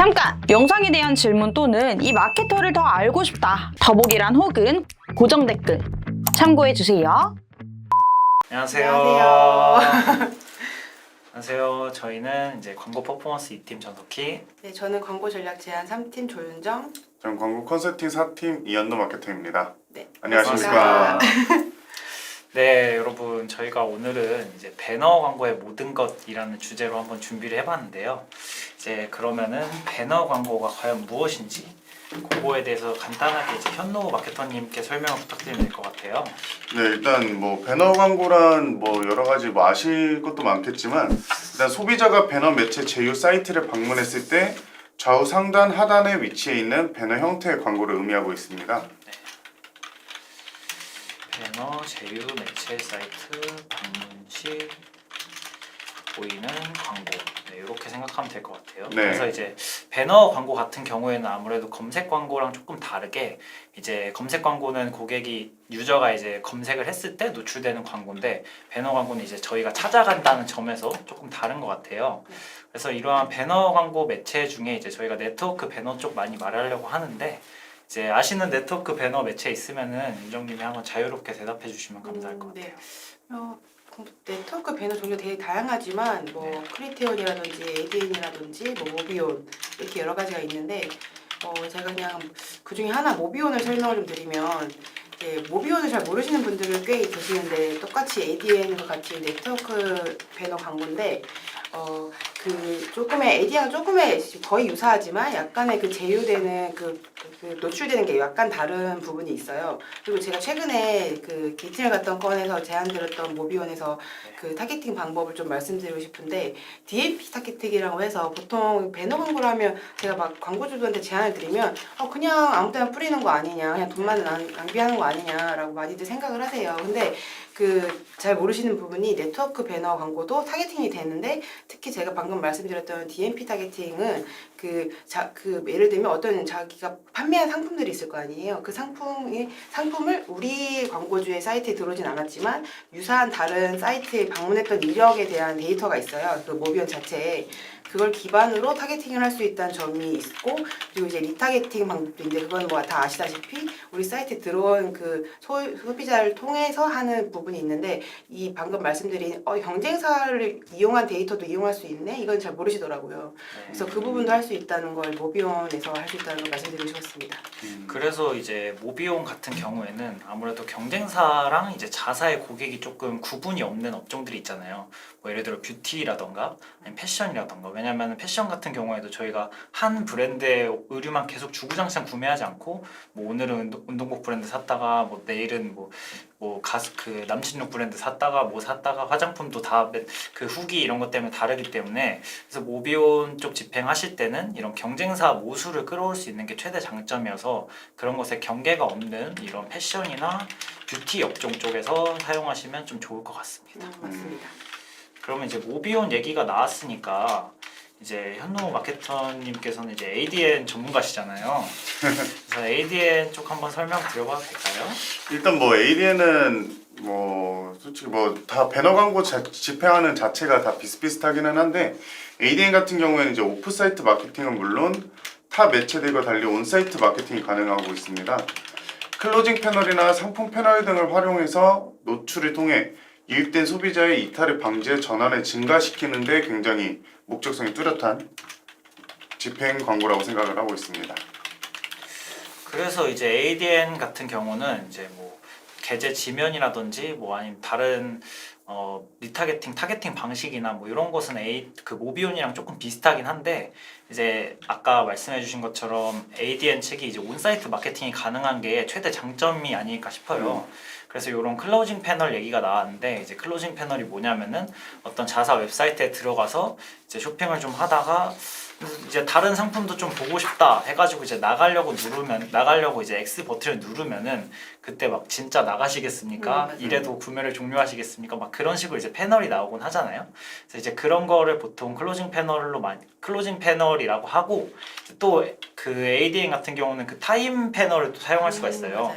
잠깐! 영상에 대한 질문 또는 이 마케터를 더 알고 싶다. 더보기란 혹은 고정 댓글 참고해주세요. 안녕하세요. 안녕하세요. 안녕하세요. 저희는 이제 광고 퍼포먼스 2팀 전석희. 네, 저는 광고 전략 제안 3팀 조윤정. 저는 광고 컨설팅 4팀 이현도 마케터입니다. 네, 안녕하십니까. 네, 여러분 저희가 오늘은 이제 배너 광고의 모든 것이라는 주제로 한번 준비를 해봤는데요. 이제 그러면은 배너 광고가 과연 무엇인지 그거에 대해서 간단하게 이제 현노 마케터님께 설명을 부탁드리면 될 것 같아요. 네, 일단 뭐 배너 광고란 뭐 여러 가지 뭐 아실 것도 많겠지만 일단 소비자가 배너 매체 제휴 사이트를 방문했을 때 좌우 상단 하단에 위치해 있는 배너 형태의 광고를 의미하고 있습니다. 배너 제휴 매체 사이트 방문 시 보이는 광고. 네, 이렇게 생각하면 될 것 같아요. 네. 그래서 이제 배너 광고 같은 경우에는 아무래도 검색 광고랑 조금 다르게 이제 검색 광고는 고객이 유저가 이제 검색을 했을 때 노출되는 광고인데 배너 광고는 이제 저희가 찾아간다는 점에서 조금 다른 것 같아요. 그래서 이러한 배너 광고 매체 중에 이제 저희가 네트워크 배너 쪽 많이 말하려고 하는데 이제 아시는 네트워크 배너 매체 있으면은 윤정님이 한번 자유롭게 대답해 주시면 감사할 것 같아요. 네트워크 배너 종류 되게 다양하지만 뭐 크리테온이라든지 ADN이라든지 뭐 모비온 이렇게 여러 가지가 있는데 제가 그냥 그 중에 하나 모비온을 설명을 좀 드리면 모비온을 잘 모르시는 분들은 꽤 계시는데 똑같이 ADN과 같이 네트워크 배너 광고인데 그 조금의 ADN과 조금의 거의 유사하지만 약간의 그 제휴되는 그 노출되는 게 약간 다른 부분이 있어요. 그리고 제가 최근에 그 게이팅을 갔던 건에서 제안드렸던 모비온에서 그 타겟팅 방법을 좀 말씀드리고 싶은데 DMP 타겟팅이라고 해서 보통 배너 광고를 하면 제가 막 광고주들한테 제안을 드리면 그냥 아무 때나 뿌리는 거 아니냐, 그냥 돈만 낭비하는 거 아니냐라고 많이들 생각을 하세요. 근데 그 잘 모르시는 부분이 네트워크 광고도 타겟팅이 되는데 특히 제가 방금 말씀드렸던 DMP 타겟팅은 그 예를 들면 어떤 자기가 판매한 상품들이 있을 거 아니에요. 그 상품을 우리 광고주의 사이트에 들어오진 않았지만 유사한 다른 사이트에 방문했던 이력에 대한 데이터가 있어요. 그 모비온 자체에. 그걸 기반으로 타겟팅을 할 수 있다는 점이 있고 그리고 이제 리타겟팅 방법도 있는데 그건 뭐 다 아시다시피 우리 사이트에 들어온 그 소비자를 통해서 하는 부분이 있는데 이 방금 말씀드린 경쟁사를 이용한 데이터도 이용할 수 있네? 이건 잘 모르시더라고요. 그래서 그 부분도 할 수 있다는 걸 모비온에서 할 수 있다는 걸 말씀드리고 싶었습니다. 그래서 이제 모비온 같은 경우에는 아무래도 경쟁사랑 이제 자사의 고객이 조금 구분이 없는 업종들이 있잖아요. 뭐 예를 들어 뷰티라던가 아니면 패션이라던가 왜냐면 패션 같은 경우에도 저희가 한 브랜드의 의류만 계속 주구장창 구매하지 않고 뭐 오늘은 운동복 브랜드 샀다가 뭐 내일은 뭐 가스 그 남친룩 브랜드 샀다가 뭐 샀다가 화장품도 다 그 후기 이런 것 때문에 다르기 때문에 그래서 모비온 쪽 집행하실 때는 이런 경쟁사 모수를 끌어올 수 있는 게 최대 장점이어서 그런 것에 경계가 없는 이런 패션이나 뷰티 업종 쪽에서 사용하시면 좀 좋을 것 같습니다. 맞습니다. 그러면 이제 모비온 얘기가 나왔으니까 이제 현노 마케터님께서는 이제 ADN 전문가시잖아요. 그래서 ADN 쪽 한번 설명 드려봐도 될까요? 일단 뭐 ADN은 뭐 솔직히 뭐 다 배너 광고 집행하는 자체가 다 비슷비슷하기는 한데 ADN 같은 경우에는 이제 오프사이트 마케팅은 물론 타 매체들과 달리 온사이트 마케팅이 가능하고 있습니다. 클로징 패널이나 상품 패널 등을 활용해서 노출을 통해 유입된 소비자의 이탈을 방지해 전환을 증가시키는 데 굉장히 목적성이 뚜렷한 집행 광고라고 생각을 하고 있습니다. 그래서 이제 ADN 같은 경우는 이제 뭐 계제 지면이라든지 뭐 아니면 다른 타겟팅 방식이나 뭐 이런 것은 그 모비온이랑 조금 비슷하긴 한데 이제 아까 말씀해주신 것처럼 ADN 측이 이제 온사이트 마케팅이 가능한 게 최대 장점이 아닐까 싶어요. 그래서 이런 클로징 패널 얘기가 나왔는데 이제 클로징 패널이 뭐냐면은 어떤 자사 웹사이트에 들어가서 이제 쇼핑을 좀 하다가 이제 다른 상품도 좀 보고 싶다 해가지고 이제 나가려고 이제 X 버튼을 누르면은 그때 막 진짜 나가시겠습니까? 이래도 구매를 종료하시겠습니까? 막 그런 식으로 이제 패널이 나오곤 하잖아요. 그래서 이제 그런 거를 보통 클로징 패널이라고 하고 또 그 ADN 같은 경우는 그 타임 패널을 또 사용할 수가 있어요. 맞아요.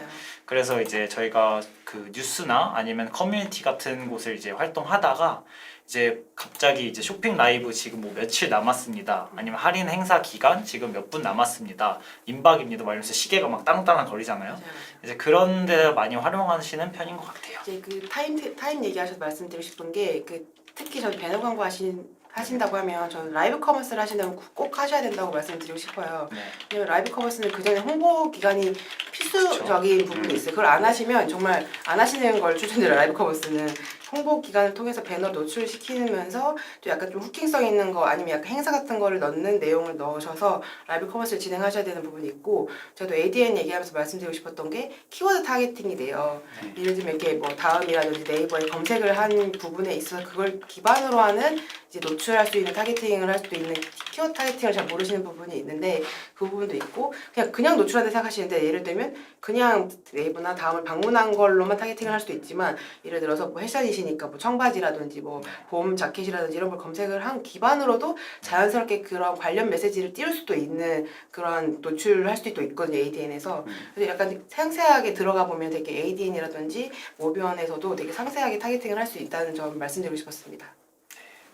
그래서 이제 저희가 그 뉴스나 아니면 커뮤니티 같은 곳을 이제 활동하다가 이제 갑자기 이제 쇼핑 라이브 지금 뭐 며칠 남았습니다. 아니면 할인 행사 기간 지금 몇 분 남았습니다. 임박입니다. 막 이러면서 시계가 막 땅땅땅 거리잖아요. 맞아요. 이제 그런 데 많이 활용하시는 편인 것 같아요. 이제 그 타임 얘기하셔서 말씀드리고 싶은 게 그 특히 전 배너 광고 하신다고 하면 저는 라이브 커머스를 하신다면 꼭 하셔야 된다고 말씀드리고 싶어요. 네. 왜냐면 라이브 커머스는 그전에 홍보 기간이 필수적인 부분이 있어요. 그걸 안 하시면 정말 안 하시는 걸 추천드려요. 라이브 커머스는 홍보 기간을 통해서 배너 노출시키면서 또 약간 좀 후킹성 있는 거 아니면 약간 행사 같은 거를 넣는 내용을 넣으셔서 라이브 커머스를 진행하셔야 되는 부분이 있고, 저도 ADN 얘기하면서 말씀드리고 싶었던 게 키워드 타겟팅이 돼요. 예를 들면 이렇게 뭐 다음이라든지 네이버에 검색을 한 부분에 있어서 그걸 기반으로 하는 이제 노출할 수 있는 타겟팅을 할 수도 있는 키워드 타겟팅을 잘 모르시는 부분이 있는데 그 부분도 있고, 그냥 노출한다 생각하시는데 예를 들면 그냥 네이버나 다음을 방문한 걸로만 타겟팅을 할 수도 있지만, 예를 들어서 뭐 패션이시니까 뭐 청바지라든지 뭐 봄 자켓이라든지 이런 걸 검색을 한 기반으로도 자연스럽게 그런 관련 메시지를 띄울 수도 있는 그런 노출을 할 수도 있거든요, ADN에서. 그래서 약간 상세하게 들어가 보면 되게 ADN이라든지 모비원에서도 되게 상세하게 타겟팅을 할 수 있다는 점 말씀드리고 싶었습니다.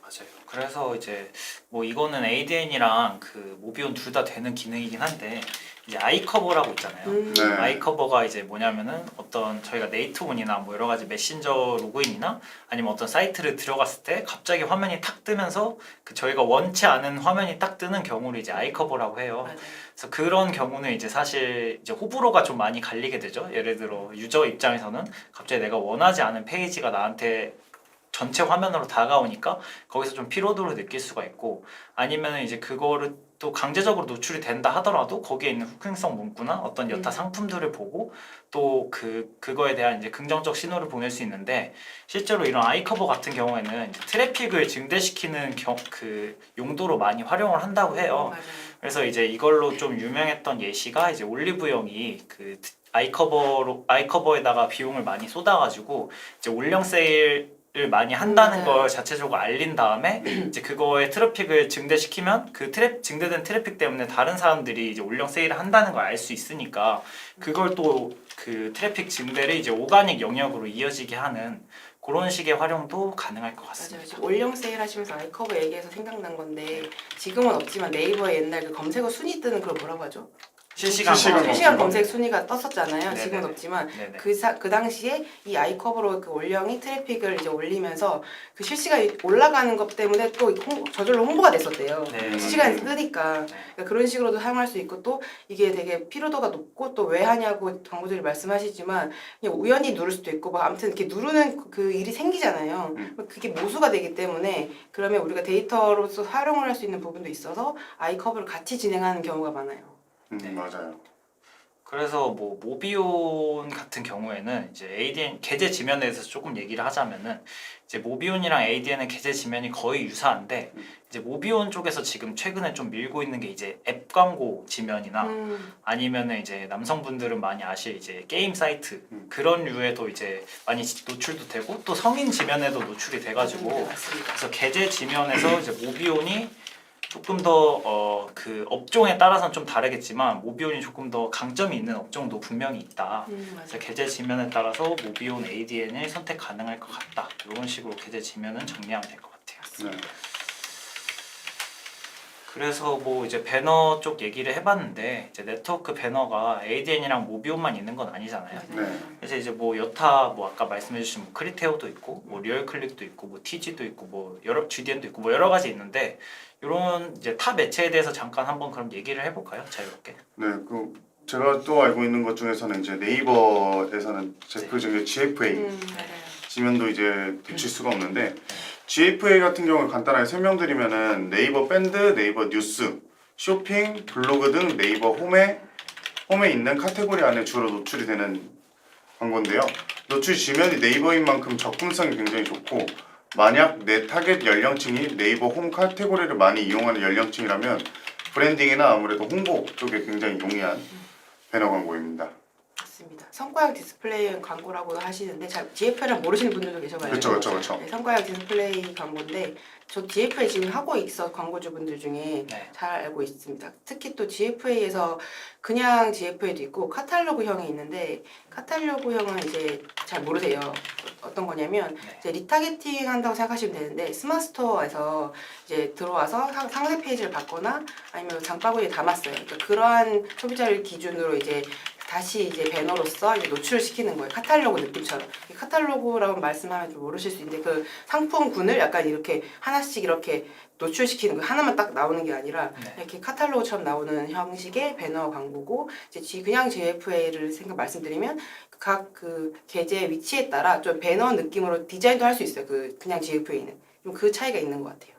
맞아요. 그래서 이제 뭐 이거는 ADN이랑 그 모비온 둘 다 되는 기능이긴 한데, 이제 아이커버라고 있잖아요. 네. 아이커버가 이제 뭐냐면은 어떤 저희가 네이트온이나 뭐 여러 가지 메신저 로그인이나 아니면 어떤 사이트를 들어갔을 때 갑자기 화면이 탁 뜨면서 그 저희가 원치 않은 화면이 딱 뜨는 경우를 이제 아이커버라고 해요. 맞아요. 그래서 그런 경우는 이제 사실 이제 호불호가 좀 많이 갈리게 되죠. 예를 들어 유저 입장에서는 갑자기 내가 원하지 않은 페이지가 나한테 전체 화면으로 다가오니까 거기서 좀 피로도를 느낄 수가 있고, 아니면 이제 그거를 또 강제적으로 노출이 된다 하더라도 거기에 있는 후킹성 문구나 어떤 여타 상품들을 보고 또 그거에 대한 이제 긍정적 신호를 보낼 수 있는데, 실제로 이런 아이커버 같은 경우에는 이제 트래픽을 증대시키는 그 용도로 많이 활용을 한다고 해요. 맞아요. 그래서 이제 이걸로 좀 유명했던 예시가 이제 올리브영이 그 아이커버에다가 비용을 많이 쏟아가지고 이제 올영 세일을 많이 한다는 맞아요. 걸 자체적으로 알린 다음에 이제 그거의 트래픽을 증대시키면 그 증대된 트래픽 때문에 다른 사람들이 이제 올영 세일을 한다는 걸 알 수 있으니까 그걸 또 그 트래픽 증대를 이제 오가닉 영역으로 이어지게 하는 그런 식의 활용도 가능할 것 맞아요. 같습니다. 지금 올영 세일 하시면서 아이커버 얘기해서 생각난 건데, 지금은 없지만 네이버에 옛날 그 검색어 순위 뜨는 그걸 뭐라고 하죠? 실시간 실시간 검색 순위가 떴었잖아요. 네네. 지금은 없지만 네네. 그 당시에 이 아이커버로 그 올영이 트래픽을 이제 올리면서 그 실시간 올라가는 것 때문에 또 저절로 홍보가 됐었대요. 네. 실시간에 뜨니까. 네. 그러니까 그런 식으로도 사용할 수 있고, 또 이게 되게 피로도가 높고 또 왜 하냐고 광고들이 말씀하시지만 그냥 우연히 누를 수도 있고 뭐 아무튼 이렇게 누르는 그 일이 생기잖아요. 그게 모수가 되기 때문에 그러면 우리가 데이터로서 활용을 할 수 있는 부분도 있어서 아이커버를 같이 진행하는 경우가 많아요. 맞아요. 그래서 뭐 모비온 같은 경우에는 이제 ADN 계제 지면에 대해서 조금 얘기를 하자면은, 이제 모비온이랑 ADN은 계제 지면이 거의 유사한데 이제 모비온 쪽에서 지금 최근에 좀 밀고 있는 게 이제 앱 광고 지면이나 아니면은 이제 남성분들은 많이 아실 이제 게임 사이트 그런 류에도 이제 많이 노출도 되고 또 성인 지면에도 노출이 돼가지고, 맞습니다. 그래서 계제 지면에서 이제 모비온이 조금 더 그 업종에 따라서는 좀 다르겠지만 모비온이 조금 더 강점이 있는 업종도 분명히 있다. 그래서 맞아요. 계제 지면에 따라서 모비온 ADN을 선택 가능할 것 같다. 이런 식으로 계제 지면은 정리하면 될 것 같아요. 네. 그래서 뭐 이제 배너 쪽 얘기를 해봤는데, 이제 네트워크 배너가 ADN이랑 모비온만 있는 건 아니잖아요. 네. 그래서 이제 뭐 여타 뭐 아까 말씀해주신 뭐 크리테오도 있고 뭐 리얼클릭도 있고 뭐 TG도 있고 뭐 여러 GDN도 있고 뭐 여러 가지 있는데, 이런 이제 타 매체에 대해서 잠깐 한번 그럼 얘기를 해볼까요? 자유롭게. 네, 그 제가 또 알고 있는 것 중에서는 이제 네이버에서는 그 중에 GFA 맞아요. 지면도 이제 뒤칠 수가 없는데, GFA 같은 경우를 간단하게 설명드리면은 네이버 밴드, 네이버 뉴스, 쇼핑, 블로그 등 네이버 홈에 있는 카테고리 안에 주로 노출이 되는 광고인데요. 노출 지면이 네이버인 만큼 접근성이 굉장히 좋고, 만약 내 타겟 연령층이 네이버 홈 카테고리를 많이 이용하는 연령층이라면 브랜딩이나 아무래도 홍보 쪽에 굉장히 용이한 배너 광고입니다. 있습니다. 성과형 디스플레이 광고라고 하시는데 잘 DFL을 모르시는 분들도 계셔가지고 그렇죠. 네, 성과형 디스플레이 광고인데 저 GFA 지금 하고 있어 광고주분들 중에 네. 잘 알고 있습니다. 특히 또 GFA에서 그냥 GFA도 있고 카탈로그형이 있는데 카탈로그형은 이제 잘 모르세요. 어떤 거냐면 네. 이제 리타게팅 한다고 생각하시면 되는데 스마트 스토어에서 이제 들어와서 상세 페이지를 받거나 아니면 장바구니에 담았어요. 그러니까 그러한 소비자를 기준으로 이제 다시 이제 배너로서 이제 노출을 시키는 거예요. 카탈로그 느낌처럼. 이 카탈로그라고 말씀하면 좀 모르실 수 있는데 그 상품군을 약간 이렇게 하나씩 이렇게 노출시키는 거 하나만 딱 나오는 게 아니라 네. 이렇게 카탈로그처럼 나오는 형식의 배너 광고고 이제 그냥 JFA를 말씀드리면 각 그 계좌의 위치에 따라 좀 배너 느낌으로 디자인도 할 수 있어요. 그냥 JFA는 좀 그 차이가 있는 것 같아요.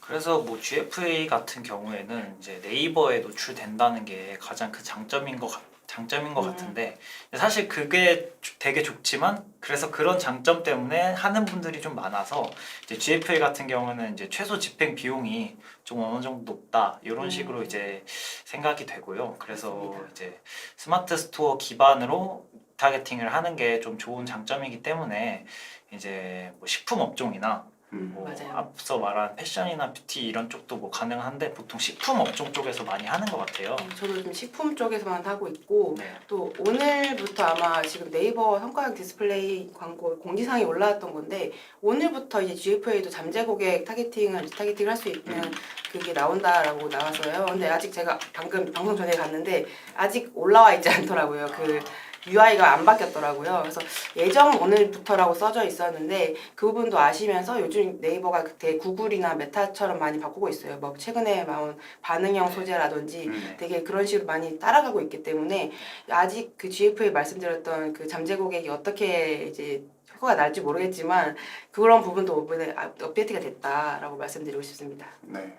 그래서 뭐 GFA 같은 경우에는 이제 네이버에 노출된다는 게 가장 큰 장점인 것 같은데 사실 그게 되게 좋지만 그래서 그런 장점 때문에 하는 분들이 좀 많아서 이제 GFA 같은 경우는 이제 최소 집행 비용이 좀 어느 정도 높다 이런 식으로 이제 생각이 되고요. 그래서 맞습니다. 이제 스마트 스토어 기반으로 타겟팅을 하는 게 좀 좋은 장점이기 때문에 이제 뭐 식품 업종이나 뭐 맞아요. 앞서 말한 패션이나 뷰티 이런 쪽도 뭐 가능한데 보통 식품 업종 쪽에서 많이 하는 것 같아요. 저도 좀 식품 쪽에서만 하고 있고 네. 또 오늘부터 아마 지금 네이버 성과형 디스플레이 광고 공지사항이 올라왔던 건데 오늘부터 이제 GFA도 잠재 고객 타겟팅을 리타겟팅을 할 수 있는 그게 나온다라고 나와서요. 근데 아직 제가 방금 방송 전에 갔는데 아직 올라와 있지 않더라고요. 그 UI가 안 바뀌었더라고요. 그래서 예정 오늘부터라고 써져 있었는데 그 부분도 아시면서 요즘 네이버가 되게 구글이나 메타처럼 많이 바꾸고 있어요. 뭐 최근에 나온 반응형 소재라든지 되게 그런 식으로 많이 따라가고 있기 때문에 아직 그 GFA 말씀드렸던 그 잠재 고객이 어떻게 이제 효과가 날지 모르겠지만 그런 부분도 이번에 업데이트가 됐다라고 말씀드리고 싶습니다. 네.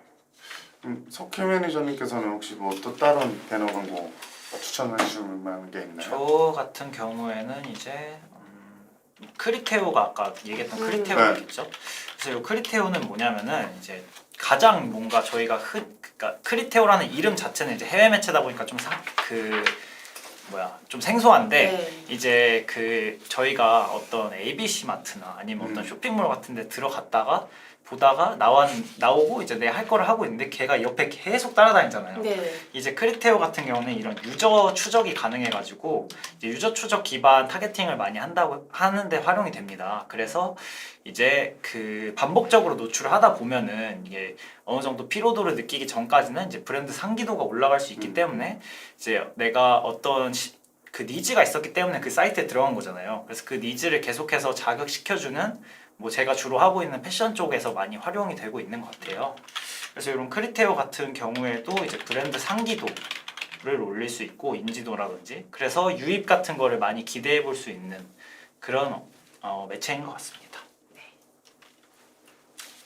석희 매니저님께서는 혹시 뭐 또 다른 배너 광고 추천해 주실 만한 게 있나요? 저 같은 경우에는 이제 크리테오가 아까 얘기했던 크리테오가 네. 있죠. 그래서 이 크리테오는 뭐냐면은 이제 가장 뭔가 저희가 그러니까 크리테오라는 이름 자체는 이제 해외 매체다 보니까 좀 좀 생소한데 네. 이제 그 저희가 어떤 ABC 마트나 아니면 어떤 쇼핑몰 같은 데 들어갔다가 보다가 나오고 이제 내 할 거를 하고 있는데 걔가 옆에 계속 따라다니잖아요. 네. 이제 크리테오 같은 경우는 이런 유저 추적이 가능해가지고 이제 유저 추적 기반 타겟팅을 많이 하는데 활용이 됩니다. 그래서 이제 그 반복적으로 노출을 하다 보면은 이게 어느 정도 피로도를 느끼기 전까지는 이제 브랜드 상기도가 올라갈 수 있기 때문에 이제 내가 어떤 그 니즈가 있었기 때문에 그 사이트에 들어간 거잖아요. 그래서 그 니즈를 계속해서 자극시켜주는 뭐 제가 주로 하고 있는 패션 쪽에서 많이 활용이 되고 있는 것 같아요. 그래서 이런 크리테오 같은 경우에도 이제 브랜드 상기도를 올릴 수 있고 인지도라든지 그래서 유입 같은 거를 많이 기대해 볼 수 있는 그런 매체인 것 같습니다.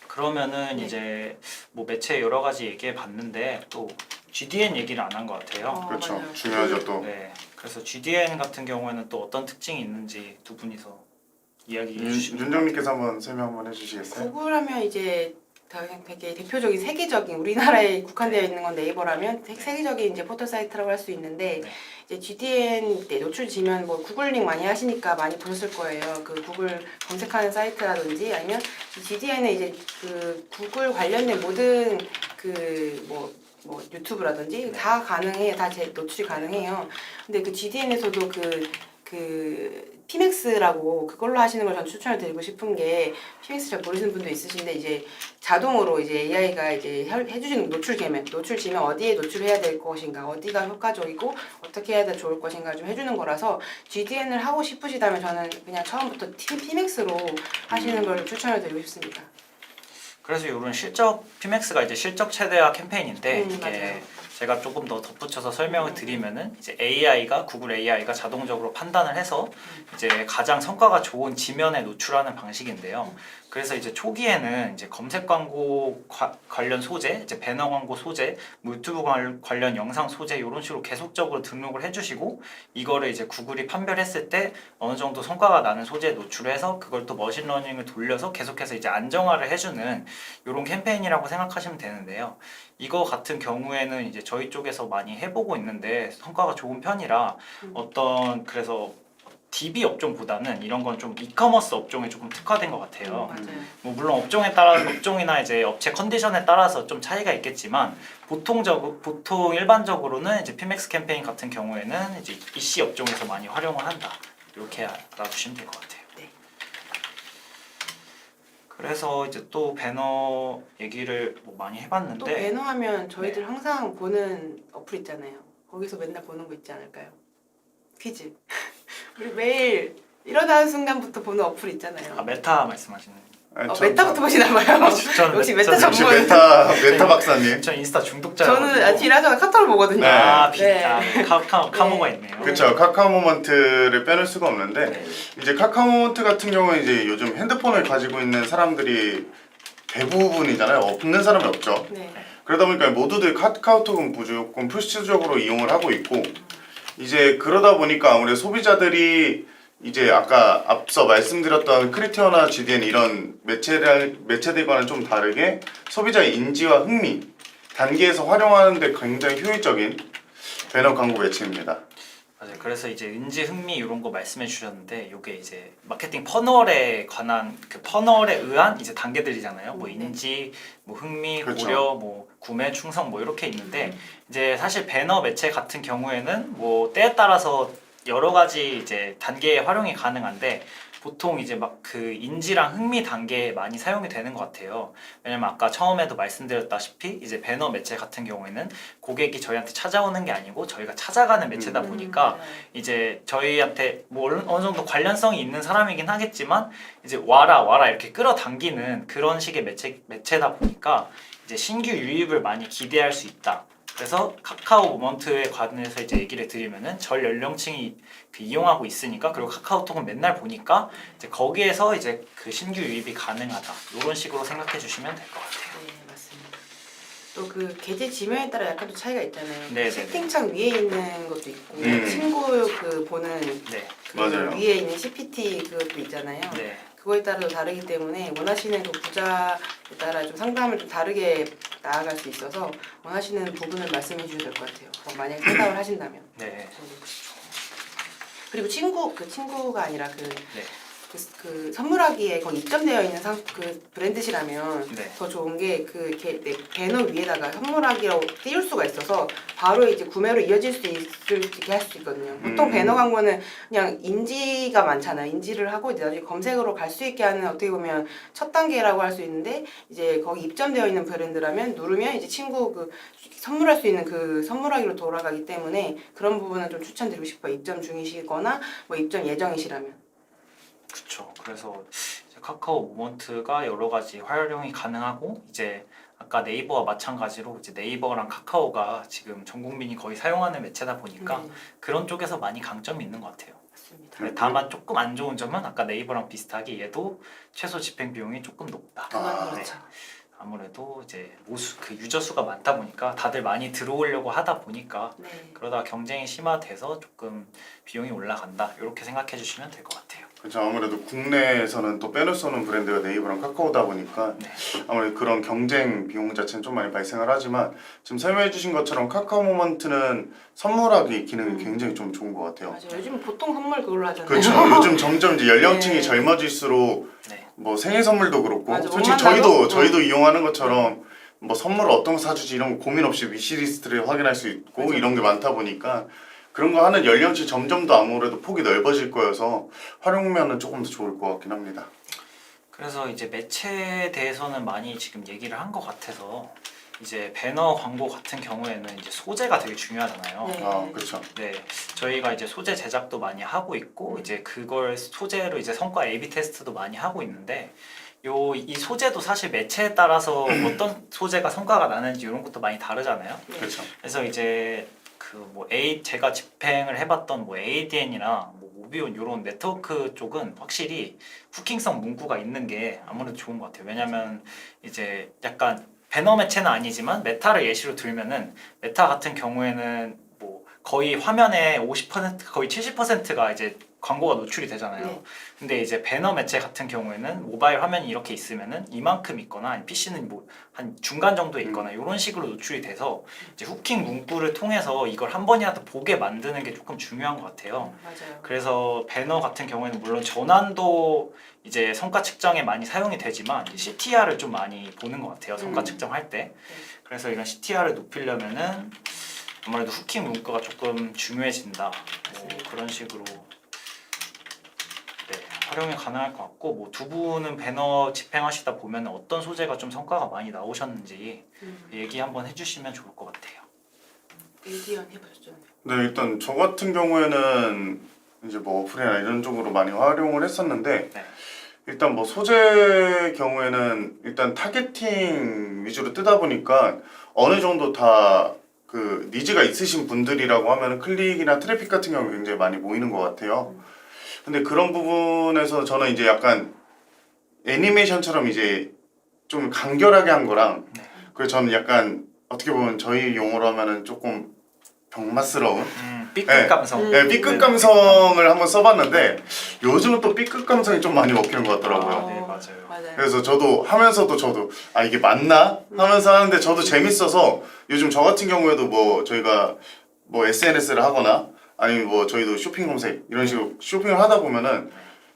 그러면은 네. 이제 뭐 매체 여러 가지 얘기해 봤는데 또 GDN 얘기를 안 한 것 같아요. 그렇죠. 맞아요. 중요하죠 또. 네, 그래서 GDN 같은 경우에는 또 어떤 특징이 있는지 두 분이서 이야기해 주시면 윤정님께서 한번 설명 한번 해주시겠어요? 구글하면 이제 되게 대표적인 세계적인 우리나라에 국한되어 있는 건 네이버라면 세계적인 이제 포털 사이트라고 할 수 있는데 네. 이제 GDN 때 노출 지면 뭐 구글 링 많이 하시니까 많이 보셨을 거예요. 그 구글 검색하는 사이트라든지 아니면 GDN은 이제 그 구글 관련된 모든 그 뭐 유튜브라든지 네. 다 가능해요. 다 노출이 가능해요. 근데 그 GDN에서도 피맥스라고 그걸로 하시는 걸 전 추천을 드리고 싶은 게 피맥스 잘 모르시는 분도 있으신데 이제 자동으로 이제 AI가 이제 해주시는 노출 지면 어디에 노출해야 될 것인가 어디가 효과적이고 어떻게 해야 좋을 것인가 좀 해주는 거라서 GDN을 하고 싶으시다면 저는 그냥 처음부터 피맥스로 하시는 걸 추천을 드리고 싶습니다. 그래서 이런 실적 피맥스가 이제 실적 최대화 캠페인인데 이게 맞아요. 제가 조금 더 덧붙여서 설명을 드리면은 이제 AI가 구글 AI가 자동적으로 판단을 해서 이제 가장 성과가 좋은 지면에 노출하는 방식인데요. 그래서 이제 초기에는 이제 검색 광고 관련 소재, 이제 배너 광고 소재, 유튜브 관련 영상 소재 이런 식으로 계속적으로 등록을 해주시고 이거를 이제 구글이 판별했을 때 어느 정도 성과가 나는 소재에 노출해서 그걸 또 머신러닝을 돌려서 계속해서 이제 안정화를 해주는 이런 캠페인이라고 생각하시면 되는데요. 이거 같은 경우에는 이제 저희 쪽에서 많이 해보고 있는데 성과가 좋은 편이라 그래서 DB 업종보다는 이런 건 좀 이커머스 업종에 조금 특화된 것 같아요. 맞아요. 뭐 물론 업종이나 이제 업체 컨디션에 따라서 좀 차이가 있겠지만 보통 일반적으로는 이제 피맥스 캠페인 같은 경우에는 이제 EC 업종에서 많이 활용을 한다. 이렇게 알아두시면 될 것 같아요. 네. 그래서 이제 또 배너 얘기를 뭐 많이 또 해봤는데 배너하면 저희들 항상 보는 어플 있잖아요. 거기서 맨날 보는 거 있지 않을까요? 퀴즈. 우리 매일 일어나는 순간부터 보는 어플 있잖아요. 메타 말씀하시는. 아니, 메타부터 보시나 봐요. 저는 역시 메타- 메타 역시 전문. 메타 박사님. 저 인스타 중독자예요. 저는 아침 일어나자마자 카톡을 보거든요. 네. 카모가 네. 있네요. 그렇죠. 카카오 모먼트를 빼놓을 수가 없는데 네. 이제 카카오 모먼트 같은 경우는 이제 요즘 핸드폰을 가지고 있는 사람들이 대부분이잖아요. 없는 사람이 없죠. 네. 그러다 보니까 모두들 카카오톡은 무조건 푸시적으로 이용을 하고 있고 이제 그러다 보니까 아무래도 소비자들이 이제 아까 앞서 말씀드렸던 크리티어나 GDN 이런 매체들과는 좀 다르게 소비자의 인지와 흥미 단계에서 활용하는 데 굉장히 효율적인 배너 광고 매체입니다. 맞아요. 그래서 이제 인지 흥미 이런 거 말씀해 주셨는데 이게 이제 마케팅 퍼널에 관한 그 퍼널에 의한 이제 단계들이잖아요. 뭐 인지, 뭐 흥미, 그렇죠. 고려, 뭐 구매, 충성 뭐 이렇게 있는데 이제 사실 배너 매체 같은 경우에는 뭐 때에 따라서 여러 가지 이제 단계의 활용이 가능한데 보통 이제 막 그 인지랑 흥미 단계에 많이 사용이 되는 것 같아요. 왜냐면 아까 처음에도 말씀드렸다시피 이제 배너 매체 같은 경우에는 고객이 저희한테 찾아오는 게 아니고 저희가 찾아가는 매체다 보니까 이제 저희한테 뭐 어느 정도 관련성이 있는 사람이긴 하겠지만 이제 와라 이렇게 끌어당기는 그런 식의 매체다 보니까 이제 신규 유입을 많이 기대할 수 있다. 그래서 카카오 모먼트에 관해서 이제 얘기를 드리면은 전 연령층이 이용하고 있으니까 그리고 카카오톡은 맨날 보니까 이제 거기에서 이제 그 신규 유입이 가능하다 이런 식으로 생각해 주시면 될 것 같아요. 네, 맞습니다. 또 그 계제 지명에 따라 약간 또 차이가 있잖아요. 네, 네, 채팅창 위에 있는 것도 있고 친구 그 보는 네, 그 맞아요. 위에 있는 CPT 그것도 있잖아요. 네, 그거에 따라서 다르기 때문에 원하시는 그 부자에 따라 좀 상담을 좀 다르게 나아갈 수 있어서 원하시는 부분을 말씀해 주셔야 될 것 같아요. 그럼 만약에 상담을 하신다면. 네, 그리고 그 친구가 아니라 네, 그 선물하기에 거기 입점되어 있는 그 브랜드시라면 네. 더 좋은 게 그 배너 위에다가 선물하기라고 띄울 수가 있어서 바로 이제 구매로 이어질 수 있게 할 수 있거든요. 보통 배너 광고는 그냥 인지가 많잖아요. 인지를 하고 이제 나중에 검색으로 갈 수 있게 하는 어떻게 보면 첫 단계라고 할 수 있는데 이제 거기 입점되어 있는 브랜드라면 누르면 이제 친구 그 선물할 수 있는 그 선물하기로 돌아가기 때문에 그런 부분은 좀 추천드리고 싶어요. 입점 중이시거나 뭐 입점 예정이시라면. 그렇죠. 그래서 이제 카카오 모먼트가 여러 가지 활용이 가능하고 이제 아까 네이버와 마찬가지로 이제 네이버랑 카카오가 지금 전 국민이 거의 사용하는 매체다 보니까 네, 그런 쪽에서 많이 강점이 있는 것 같아요. 맞습니다. 근데 다만 조금 안 좋은 점은 아까 네이버랑 비슷하게 얘도 최소 집행 비용이 조금 높다. 그건 네. 그렇죠. 아무래도 이제 그 유저 수가 많다 보니까 다들 많이 들어오려고 하다 보니까 네. 그러다 경쟁이 심화돼서 조금 비용이 올라간다 이렇게 생각해 주시면 될 것 같아요. 그렇죠. 아무래도 국내에서는 또 빼놓을 수 없는 브랜드가 네이버랑 카카오다 보니까 네. 아무래도 그런 경쟁 비용 자체는 좀 많이 발생을 하지만 지금 설명해 주신 것처럼 카카오 모먼트는 선물하기 기능이 굉장히 좀 좋은 것 같아요. 맞아요. 요즘 보통 선물 그걸로 하잖아요. 그렇죠. 요즘 점점 이제 연령층이 네. 젊어질수록 네. 뭐 생일 선물도 그렇고 맞아, 솔직히 원만하고? 저희도 이용하는 것처럼 뭐 선물을 어떤 거 사주지 이런 거 고민 없이 위시리스트를 확인할 수 있고 맞아. 이런 게 많다 보니까 그런 거 하는 연령층 점점 더 아무래도 폭이 넓어질 거여서 활용면은 조금 더 좋을 것 같긴 합니다. 그래서 이제 매체에 대해서는 많이 지금 얘기를 한 것 같아서 이제 배너 광고 같은 경우에는 이제 소재가 되게 중요하잖아요. 네. 아 그렇죠. 네, 저희가 이제 소재 제작도 많이 하고 있고 이제 그걸 소재로 이제 성과 A/B 테스트도 많이 하고 있는데 이 소재도 사실 매체에 따라서 어떤 소재가 성과가 나는지 이런 것도 많이 다르잖아요. 네. 그렇죠. 그래서 이제 그 뭐 제가 집행을 해봤던 뭐 ADN이나 뭐 모비온 이런 네트워크 쪽은 확실히 후킹성 문구가 있는 게 아무래도 좋은 것 같아요. 왜냐면 이제 약간 배너 매체는 아니지만 메타를 예시로 들면은 메타 같은 경우에는 뭐 거의 화면의 50% 거의 70%가 이제 광고가 노출이 되잖아요. 네. 근데 이제 배너 매체 같은 경우에는 모바일 화면이 이렇게 있으면은 이만큼 있거나 아니면 PC는 뭐 한 중간 정도에 있거나 이런 식으로 노출이 돼서 이제 후킹 문구를 통해서 이걸 한 번이라도 보게 만드는 게 조금 중요한 것 같아요. 맞아요. 그래서 배너 같은 경우에는 물론 전환도 이제 성과 측정에 많이 사용이 되지만 CTR을 좀 많이 보는 것 같아요. 성과 측정할 때. 그래서 이런 CTR을 높이려면은 아무래도 후킹 문구가 조금 중요해진다. 뭐 그런 식으로 네, 활용이 가능할 것 같고 뭐 두 분은 배너 집행하시다 보면 어떤 소재가 좀 성과가 많이 나오셨는지 얘기 한번 해주시면 좋을 것 같아요. 에이디언 해보셨죠? 네, 일단 저 같은 경우에는 이제 뭐 어플이나 이런 쪽으로 많이 활용을 했었는데 네. 일단 뭐 소재 경우에는 일단 타겟팅 위주로 뜨다 보니까 어느 정도 다 그 니즈가 있으신 분들이라고 하면 클릭이나 트래픽 같은 경우 굉장히 많이 모이는 것 같아요. 근데 그런 부분에서 저는 이제 약간 애니메이션처럼 이제 좀 간결하게 한 거랑 네. 그래서 저는 약간 어떻게 보면 저희 용어로 하면은 조금 병맛스러운 B급 감성. 네, B급 감성을 한번 써봤는데 요즘은 또 B급 감성이 좀 많이 먹히는 것 같더라고요. 아, 네, 맞아요. 맞아요. 그래서 저도 하면서도 저도 아 이게 맞나 하면서 하는데 저도 재밌어서 요즘 저 같은 경우에도 뭐 저희가 뭐 SNS를 하거나 아니면 뭐 저희도 쇼핑 검색 이런 식으로 쇼핑을 하다 보면은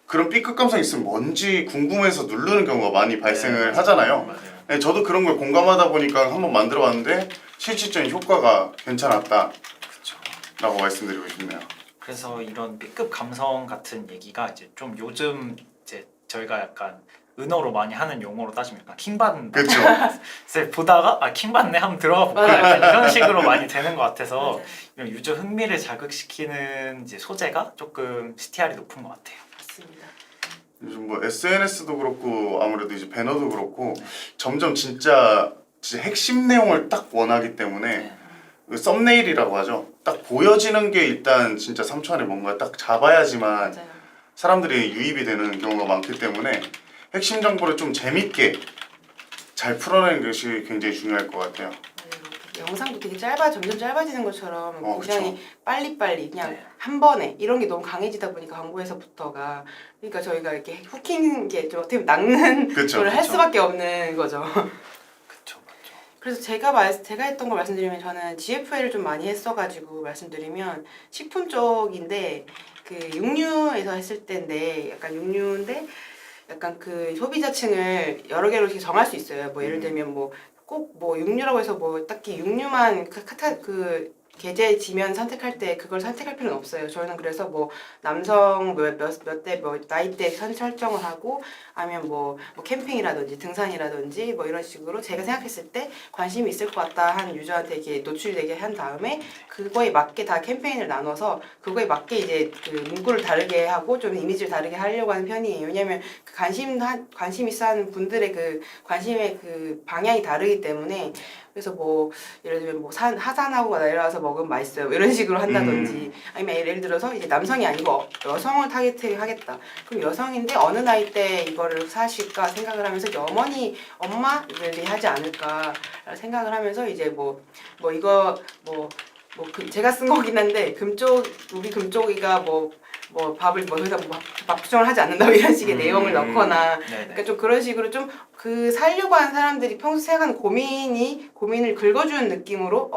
그런 B급 감성 있으면 뭔지 궁금해서 누르는 경우가 많이 발생을 네, 하잖아요. 맞아요. 네, 저도 그런 걸 공감하다 보니까 한번 만들어봤는데 실질적인 효과가 괜찮았다라고 그렇죠. 말씀드리고 싶네요. 그래서 이런 B급 감성 같은 얘기가 이제 좀 요즘 이제 저희가 약간 은어로 많이 하는 용어로 따지면 약간 킹받는다. 그렇죠. 그래서 보다가 아 킹받네 한번 들어가 볼까 약간 이런 식으로 많이 되는 것 같아서 맞아요. 이런 유저 흥미를 자극시키는 이제 소재가 조금 CTR이 높은 것 같아요. 맞습니다. 요즘 뭐 SNS도 그렇고 아무래도 이제 배너도 그렇고 점점 진짜 핵심 내용을 딱 원하기 때문에 네. 그 썸네일이라고 하죠. 딱 보여지는 게 일단 진짜 3초 안에 뭔가 딱 잡아야지만 맞아요. 사람들이 유입이 되는 경우가 많기 때문에 핵심 정보를 좀 재밌게 잘 풀어내는 것이 굉장히 중요할 것 같아요. 맞아요. 영상도 되게 점점 짧아지는 것처럼 굉장히 그쵸. 빨리빨리 그냥 네. 한 번에 이런 게 너무 강해지다 보니까 광고에서부터가 그러니까 저희가 이렇게 후킹 게좀 어떻게 보면 낚는 그쵸, 걸 할 그쵸. 수밖에 없는 거죠. 그쵸, 맞죠. 그래서 제가 했던 걸 말씀드리면 저는 GFL을 좀 많이 했어가지고 말씀드리면 식품 쪽인데 그 육류에서 했을 때인데 약간 육류인데 약간 그 소비자층을 여러 개로 이렇게 정할 수 있어요. 뭐 예를 들면 뭐 꼭 뭐 육류라고 해서 뭐 딱히 육류만 그 계제 지면 선택할 때 그걸 선택할 필요는 없어요. 저는 그래서 뭐 남성 몇 대 뭐 나이대 설정을 하고 아니면 뭐 캠핑이라든지 등산이라든지 뭐 이런 식으로 제가 생각했을 때 관심이 있을 것 같다 한 유저한테 이렇게 노출되게 한 다음에 그거에 맞게 다 캠페인을 나눠서 그거에 맞게 이제 그 문구를 다르게 하고 좀 이미지를 다르게 하려고 하는 편이에요. 왜냐면 그 관심 있어 하는 분들의 그 관심의 그 방향이 다르기 때문에 그래서 뭐 예를 들면 뭐 하산하고 내려와서 먹으면 맛있어요 이런 식으로 한다든지 아니면 예를 들어서 이제 남성이 아니고 여성을 타겟팅하겠다 그럼 여성인데 어느 나이 때 이거를 사실까 생각을 하면서 엄마들이 하지 않을까 생각을 하면서 이제 제가 쓴 거긴 한데 우리 금쪽이가 뭐 밥을 여기다 밥 투정을 하지 않는다 이런 식의 내용을 넣거나 네네. 그러니까 좀 그런 식으로 좀 그 살려고 하는 사람들이 평소 생각하는 고민을 긁어주는 느낌으로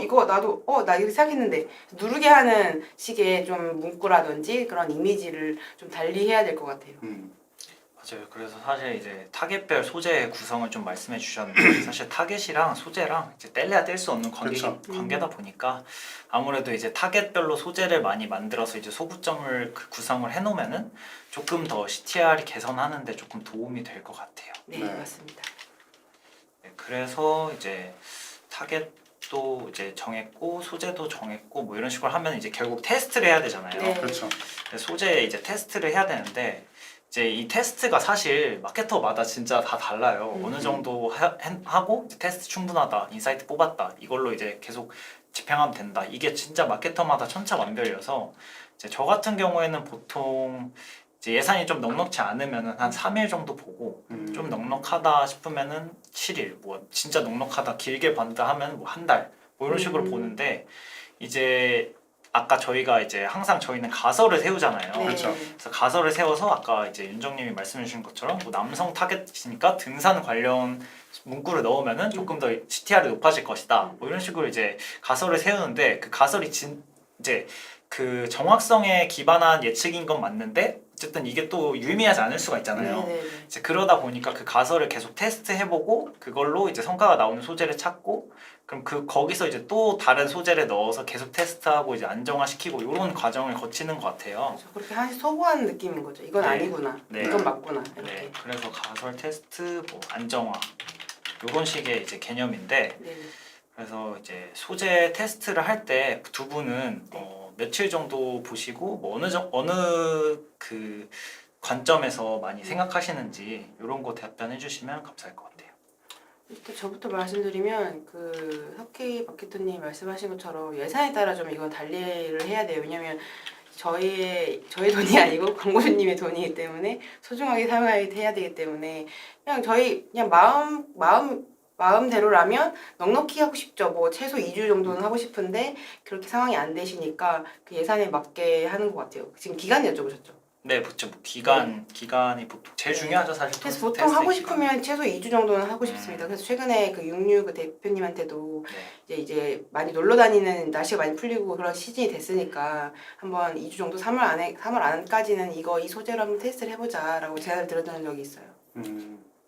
이거 나도 나 이렇게 생각했는데 누르게 하는 식의 좀 문구라든지 그런 이미지를 좀 달리 해야 될 것 같아요. 맞아요. 그래서 사실 이제 타겟별 소재 구성을 좀 말씀해 주셨는데 사실 타겟이랑 소재랑 이제 뗄래야 뗄 수 없는 관계다 보니까 아무래도 이제 타겟별로 소재를 많이 만들어서 이제 소구점을 구성을 해놓으면은 조금 더 CTR이 개선하는데 조금 도움이 될 것 같아요. 네, 네. 맞습니다. 네, 그래서 이제 타겟도 이제 정했고 소재도 정했고 뭐 이런 식으로 하면 이제 결국 테스트를 해야 되잖아요. 네. 그렇죠. 소재 이제 테스트를 해야 되는데 이제 이 테스트가 사실 마케터마다 진짜 다 달라요. 어느 정도 하고 이제 테스트 충분하다, 인사이트 뽑았다 이걸로 이제 계속 집행하면 된다. 이게 진짜 마케터마다 천차만별이어서 이제 저 같은 경우에는 보통 이제 예산이 좀 넉넉치 않으면은 한 3일 정도 보고 좀 넉넉하다 싶으면은 7일, 뭐 진짜 넉넉하다 길게 본다 하면 뭐 한 달, 뭐 이런 식으로 보는데 이제 아까 저희가 이제 항상 저희는 가설을 세우잖아요. 네. 그렇죠. 그래서 가설을 세워서 아까 이제 윤정님이 말씀해 주신 것처럼 뭐 남성 타겟이니까 등산 관련 문구를 넣으면은 조금 더 CTR이 높아질 것이다. 뭐 이런 식으로 이제 가설을 세우는데 그 가설이 이제 그 정확성에 기반한 예측인 건 맞는데 어쨌든 이게 또 유의미하지 않을 수가 있잖아요. 네네네. 이제 그러다 보니까 그 가설을 계속 테스트해보고 그걸로 이제 성과가 나오는 소재를 찾고 그럼 거기서 이제 또 다른 소재를 넣어서 계속 테스트하고 이제 안정화시키고 이런 과정을 거치는 것 같아요. 그렇죠. 그렇게 하나씩 소구하는 느낌인 거죠. 이건 네. 아니구나. 네. 이건 맞구나. 이렇게. 네, 그래서 가설 테스트, 뭐 안정화 이런 식의 이제 개념인데 네. 그래서 이제 소재 테스트를 할 때 두 분은 네. 며칠 정도 보시고 뭐 어느 그 관점에서 많이 생각하시는지 이런 거 답변해 주시면 감사할 것 같아요. 일단 저부터 말씀드리면 그 석희 마케터님 말씀하신 것처럼 예산에 따라 좀 이건 달리를 해야 돼요. 왜냐면 저희 돈이 아니고 광고주님의 돈이기 때문에 소중하게 사용해야 되기 때문에 그냥 저희 그냥 마음대로라면 넉넉히 하고 싶죠. 뭐 최소 2주 정도는 하고 싶은데 그렇게 상황이 안 되시니까 그 예산에 맞게 하는 것 같아요. 지금 기간 여쭤보셨죠? 네, 그렇죠. 뭐 기간이 보통 제일 네. 중요하죠, 사실. 그래서 테스트 보통 하고 기간. 싶으면 최소 2주 정도는 하고 싶습니다. 그래서 최근에 그 육류 그 대표님한테도 네. 이제 많이 놀러 다니는 날씨가 많이 풀리고 그런 시즌이 됐으니까 한번 2주 정도 3월 안까지는 이 소재로 한번 테스트를 해보자라고 제안을 드렸던 적이 있어요.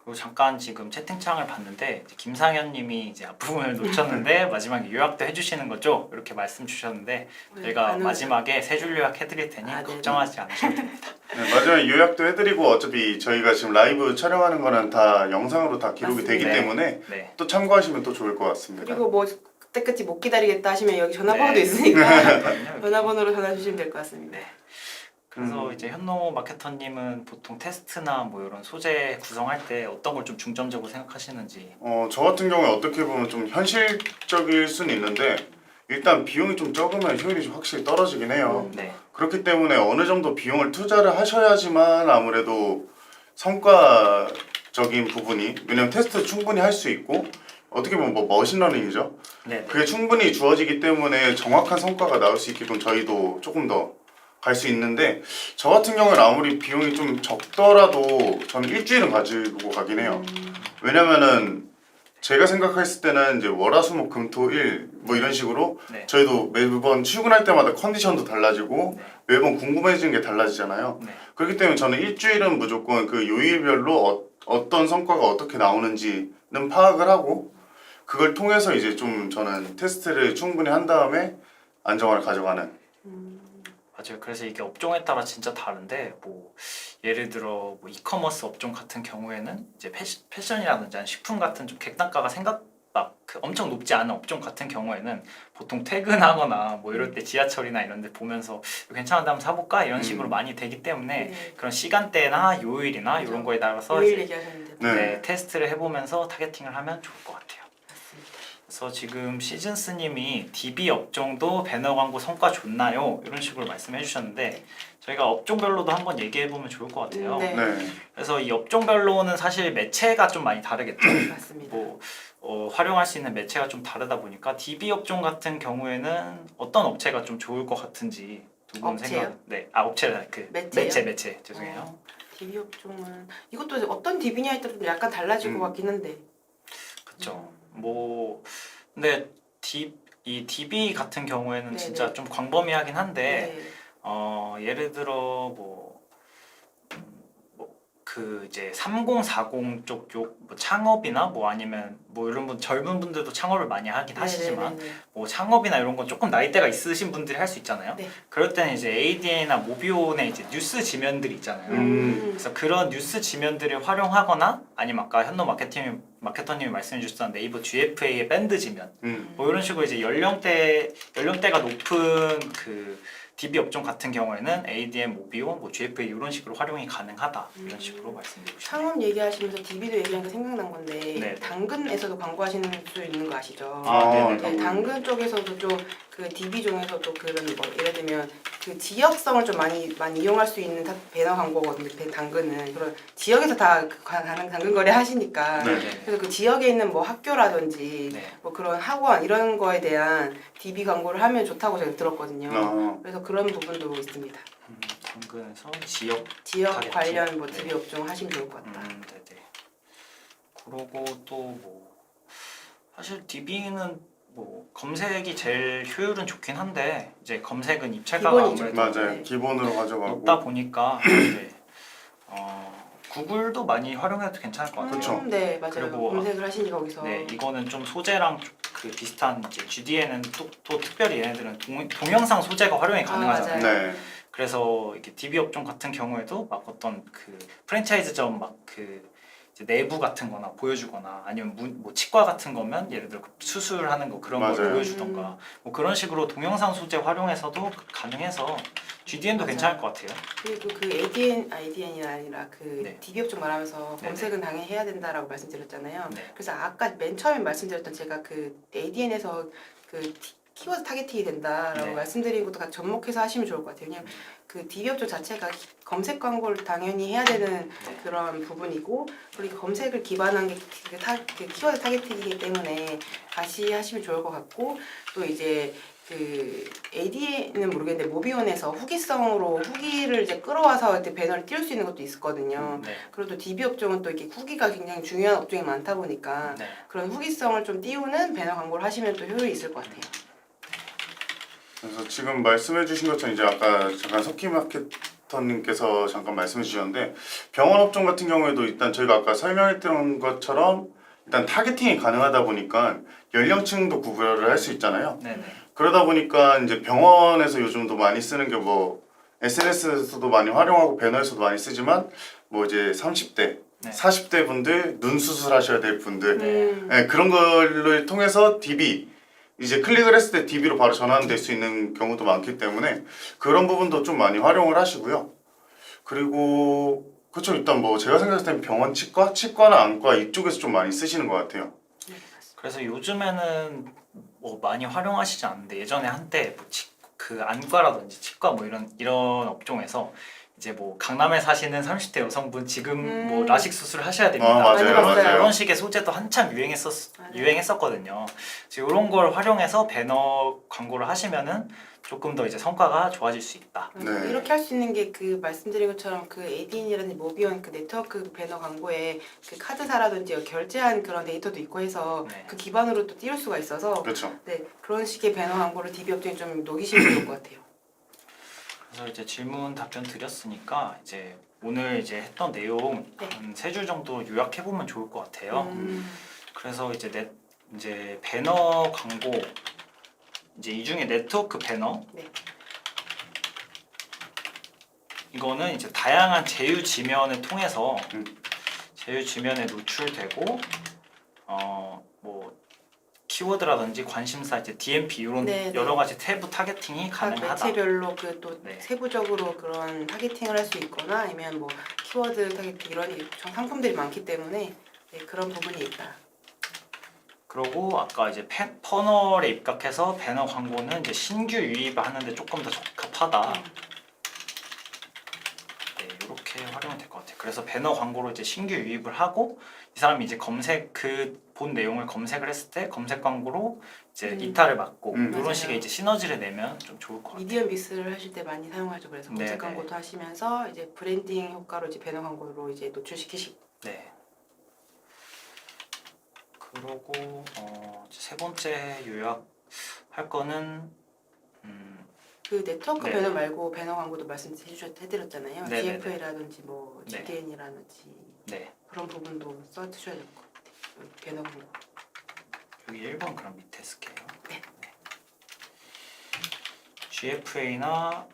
그리고 잠깐 지금 채팅창을 봤는데 이제 김상현님이 이제 앞부분을 놓쳤는데 마지막에 요약도 해주시는 거죠? 이렇게 말씀 주셨는데 저희가 가능하죠. 마지막에 세 줄 요약 해드릴 테니 아, 네네. 걱정하지 않으셔도 됩니다. 네, 마지막에 요약도 해드리고 어차피 저희가 지금 라이브 촬영하는 거는 다 영상으로 다 기록이 맞습니다. 되기 네. 때문에 네. 또 참고하시면 또 좋을 것 같습니다. 그리고 뭐 그때까지 못 기다리겠다 하시면 여기 전화번호도 네. 있으니까 그럼요. 전화번호로 전화 주시면 될 것 같습니다. 네. 그래서 이제 현노 마케터님은 보통 테스트나 뭐 이런 소재 구성할 때 어떤 걸 좀 중점적으로 생각하시는지. 저 같은 경우에 어떻게 보면 좀 현실적일 수는 있는데 일단 비용이 좀 적으면 효율이 좀 확실히 떨어지긴 해요. 네. 그렇기 때문에 어느 정도 비용을 투자를 하셔야지만 아무래도 성과적인 부분이 왜냐면 테스트 충분히 할 수 있고 어떻게 보면 뭐 머신러닝이죠. 네. 그게 충분히 주어지기 때문에 정확한 성과가 나올 수 있게끔 저희도 조금 더 갈 수 있는데 저 같은 경우는 아무리 비용이 좀 적더라도 저는 일주일은 가지고 가긴 해요. 왜냐면은 제가 생각했을 때는 이제 월화수목금토일 뭐 이런 식으로 네. 저희도 매번 출근할 때마다 컨디션도 달라지고 네. 매번 궁금해지는 게 달라지잖아요. 네. 그렇기 때문에 저는 일주일은 무조건 그 요일별로 어떤 성과가 어떻게 나오는지는 파악을 하고 그걸 통해서 이제 좀 저는 테스트를 충분히 한 다음에 안정화를 가져가는. 맞아요. 그래서 이게 업종에 따라 진짜 다른데 뭐 예를 들어 뭐 이커머스 업종 같은 경우에는 이제 패션이라든지 아니면 식품 같은 좀 객단가가 그 엄청 높지 않은 업종 같은 경우에는 보통 퇴근하거나 뭐 이럴 때 지하철이나 이런 데 보면서 괜찮은데 한번 사볼까 이런 식으로 많이 되기 때문에 네. 그런 시간대나 요일이나 이런 거에 따라서 요일 이제 얘기하셨는데 네. 테스트를 해보면서 타겟팅을 하면 좋을 것 같아요. 그래서 지금 시즌스님이 DB 업종도 배너 광고 성과 좋나요? 이런 식으로 말씀해 주셨는데 저희가 업종별로도 한번 얘기해 보면 좋을 것 같아요. 네. 네. 그래서 이 업종별로는 사실 매체가 좀 많이 다르겠죠. 맞습니다. 뭐 활용할 수 있는 매체가 좀 다르다 보니까 DB 업종 같은 경우에는 어떤 업체가 좀 좋을 것 같은지 두 분 업체요? 생각. 네, 업체다. 그 매체요? 매체 죄송해요. DB 업종은 이것도 어떤 DB냐에 따라 좀 약간 달라질 것 같긴 한데. 그렇죠. 뭐 근데 이 DB 같은 경우에는 네네. 진짜 좀 광범위하긴 한데 네. 예를 들어 그 이제 3040 쪽 뭐 창업이나 뭐 아니면 뭐 이런 분 젊은 분들도 창업을 많이 하긴 하시지만 네네네네. 뭐 창업이나 이런 건 조금 나이대가 있으신 분들이 할 수 있잖아요. 네. 그럴 때는 이제 ADN이나 모비온의 이제 뉴스 지면들이 있잖아요. 그래서 그런 뉴스 지면들을 활용하거나 아니면 아까 현노 마케터님이 말씀해 주셨던 네이버 GFA의 밴드 지면 뭐 이런 식으로 이제 연령대가 높은 그 DB 업종 같은 경우에는 ADM, 모비온, 뭐 GFA 이런 식으로 활용이 가능하다 이런 식으로 말씀드리고 싶네요. 창업 얘기하시면서 DB도 얘기하니까 생각난 건데 네. 당근에서도 광고하시는 수 있는 거 아시죠? 아, 네네. 네, 당근 쪽에서도 좀 그 DB 중에서도 그런 뭐 예를 들면 그 지역성을 좀 많이 이용할 수 있는 배너 광고거든요. 당근은 그런 지역에서 다 가는 당근 거래 하시니까 네. 그래서 그 지역에 있는 뭐 학교라든지 네. 뭐 그런 학원 이런 거에 대한 DB 광고를 하면 좋다고 제가 들었거든요. 그래서 그런 부분도 있습니다. 당근에서 지역 지역 타겟팅. 관련 뭐 네. DB 업종 하시면 좋을 것 같다. 네네. 그러고 또 뭐 사실 DB는 뭐 검색이 제일 효율은 좋긴 한데 이제 검색은 입찰가가 기본이죠. 아무래도 맞아요. 네. 기본으로 가져가고. 높다 보니까 이제 구글도 많이 활용해도 괜찮을 것 같아요. 그쵸. 네, 맞아요. 그리고 검색을 하시니까 거기서 네, 이거는 좀 소재랑 그 비슷한 이제 GDN은 또 특별히 얘네들은 동영상 소재가 활용이 가능하잖아요. 맞아요. 네. 그래서 이렇게 DB 업종 같은 경우에도 막 어떤 그 프랜차이즈점 막 그 내부 같은 거나 보여주거나 아니면 뭐 치과 같은 거면 예를 들어 수술하는 거 그런 걸 맞아요. 보여주던가 뭐 그런 식으로 동영상 소재 활용해서도 가능해서 GDN도 맞아요. 괜찮을 것 같아요. 그리고 그 ADN이 아니라 그 네. DB 업종 말하면서 네네. 검색은 당연히 해야 된다라고 말씀드렸잖아요. 네. 그래서 아까 맨 처음에 말씀드렸던 제가 그 ADN에서 그 키워드 타겟팅이 된다라고 네. 말씀드린 것도 같이 접목해서 하시면 좋을 것 같아요. 왜냐면 그 DB 업종 자체가 검색 광고를 당연히 해야 되는 네. 그런 부분이고 그리고 검색을 기반한 게 그 키워드 타겟팅이기 때문에 같이 하시면 좋을 것 같고 또 이제 그 AD는 모르겠는데 모비온에서 후기성으로 후기를 이제 끌어와서 이렇게 배너를 띄울 수 있는 것도 있었거든요. 네. 그리고 또 DB 업종은 또 이렇게 후기가 굉장히 중요한 업종이 많다 보니까 네. 그런 후기성을 좀 띄우는 배너 광고를 하시면 또 효율이 있을 것 같아요. 그래서 지금 말씀해주신 것처럼 이제 아까 잠깐 석기마케터님께서 잠깐 말씀해주셨는데 병원 업종 같은 경우에도 일단 저희가 아까 설명했던 것처럼 일단 타겟팅이 가능하다 보니까 연령층도 구별을 할 수 있잖아요. 네. 네. 그러다 보니까 이제 병원에서 요즘도 많이 쓰는 게 뭐 SNS에서도 많이 활용하고 배너에서도 많이 쓰지만 뭐 이제 30대, 네. 40대 분들 눈 수술하셔야 될 분들 음. 그런 거를 통해서 DB 이제 클릭을 했을 때 DB로 바로 전환될 수 있는 경우도 많기 때문에 그런 부분도 좀 많이 활용을 하시고요. 그리고 그렇죠. 일단 뭐 제가 생각했을 땐 병원 치과나 안과 이쪽에서 좀 많이 쓰시는 것 같아요. 네, 맞습니다. 그래서 요즘에는 뭐 많이 활용하시지 않는데 예전에 한때 뭐 그 안과라든지 치과 뭐 이런 업종에서 이제 뭐 강남에 사시는 30대 여성분 지금 뭐 라식 수술 하셔야 됩니다. 맞아요, 많이 봤어요. 그런 식의 소재도 한참 유행했었거든요. 그래서 이런 걸 활용해서 배너 광고를 하시면은 조금 더 이제 성과가 좋아질 수 있다. 네. 이렇게 할 수 있는 게 그 말씀드린 것처럼 그 ADN이라든지 모비온 그 네트워크 배너 광고에 그 카드사라든지 결제한 그런 데이터도 있고 해서 네. 그 기반으로 또 띄울 수가 있어서 그렇죠. 네 그런 식의 배너 광고를 DB 업종이 좀 녹이시면 좋을 것 같아요. 그래서 이제 질문 답변 드렸으니까 이제 오늘 이제 했던 내용 네. 한 3줄 정도 요약해 보면 좋을 것 같아요. 그래서 이제 배너 광고 이제 이 중에 네트워크 배너 네. 이거는 이제 다양한 제휴 지면을 통해서 음. 제휴 지면에 노출되고 뭐 키워드라든지 관심사 이제 DMP 이런 네, 여러 가지 태부 타겟팅이 각 가능하다. 매체별로 그 또 네. 세부적으로 그런 타겟팅을 할 수 있거나 아니면 뭐 키워드 타겟팅 이런 상품들이 많기 때문에 네, 그런 부분이 있다. 그리고 아까 이제 퍼널에 입각해서 배너 광고는 이제 신규 유입하는데 조금 더 적합하다. 네, 이렇게 활용이 될 것 같아요. 그래서 배너 광고로 이제 신규 유입을 하고 이 사람이 이제 검색 그 본 내용을 검색을 했을 때 검색 광고로 이제 이탈을 막고 이런 맞아요. 식의 이제 시너지를 내면 좀 좋을 것 같아요. 미디엄 빅스를 하실 때 많이 사용하죠. 그래서 검색 네, 광고도 하시면서 이제 브랜딩 효과로 이제 배너 광고로 이제 노출시키시고. 네. 그리고 세 번째 요약할 거는 그 네트워크 네. 배너 말고 배너 광고도 해드렸잖아요. 네, 네, GFA라든지 뭐 네. GDN이라든지 네. 그런 부분도 써주셔야 될 것 같아요. 배너 광고. 여기 1번 그럼 밑에 쓸게요. 네. GFA나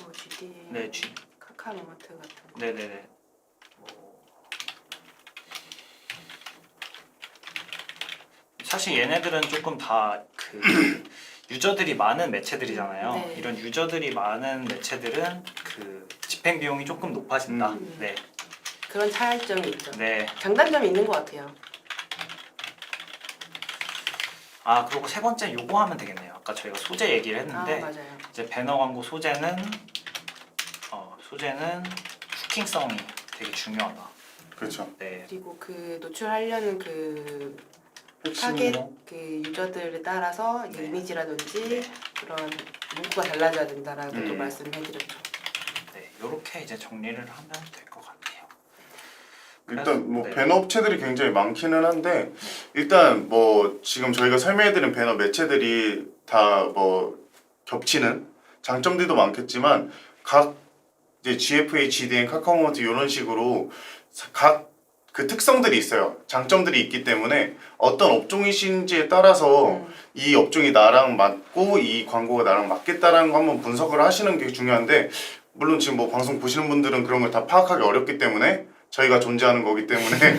뭐 GDN, 네, 카카모마트 같은 거. 네네네. 사실 얘네들은 조금 다 그 유저들이 많은 매체들이잖아요. 네. 이런 유저들이 많은 매체들은 그 집행 비용이 조금 높아진다. 네, 그런 차이점이 있죠. 네. 장단점이 있는 것 같아요. 아 그리고 세 번째 요거 하면 되겠네요. 아까 저희가 소재 얘기를 아 했는데 맞아요. 이제 배너 광고 소재는 후킹성이 되게 중요하다. 그렇죠. 네. 그리고 그 노출하려는 그 핵심으로. 타겟 그 유저들에 따라서 이제 네. 이미지라든지 그런 문구가 달라져야 된다라고도 말씀해드렸죠. 네, 이렇게 이제 정리를 하면 될 것 같아요. 일단 뭐 네. 배너 업체들이 굉장히 많기는 한데 일단 뭐 지금 저희가 설명해드린 배너 매체들이 다 뭐 겹치는 장점들도 많겠지만 각 이제 GFA, GDN, 카카오마트 이런 식으로 각 그 특성들이 있어요. 장점들이 있기 때문에 어떤 업종이신지에 따라서 이 업종이 나랑 맞고 이 광고가 나랑 맞겠다라는 거 한번 분석을 하시는 게 중요한데 물론 지금 뭐 방송 보시는 분들은 그런 걸 다 파악하기 어렵기 때문에 저희가 존재하는 거기 때문에